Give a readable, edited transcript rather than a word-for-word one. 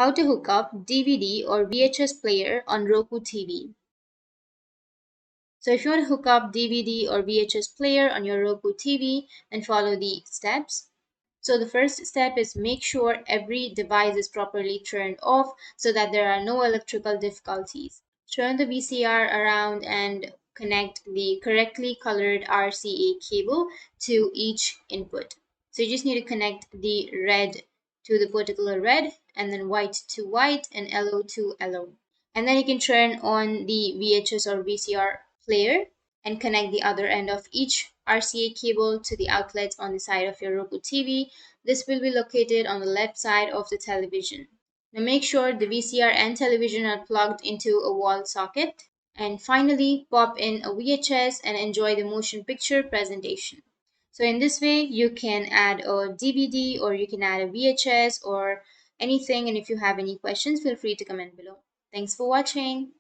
How to hook up DVD or VHS player on Roku TV. So if you want to hook up DVD or VHS player on your Roku TV, then follow the steps. So the first step is make sure every device is properly turned off so that there are no electrical difficulties. Turn the VCR around and connect the correctly colored RCA cable to each input. So you just need to connect the red to the particular red, and then white to white, and yellow to yellow. And then you can turn on the VHS or VCR player and connect the other end of each RCA cable to the outlets on the side of your Roku TV. This will be located on the left side of the television. Now make sure the VCR and television are plugged into a wall socket. And finally, pop in a VHS and enjoy the motion picture presentation. So in this way, you can add a DVD or you can add a VHS or anything. And if you have any questions, feel free to comment below. Thanks for watching.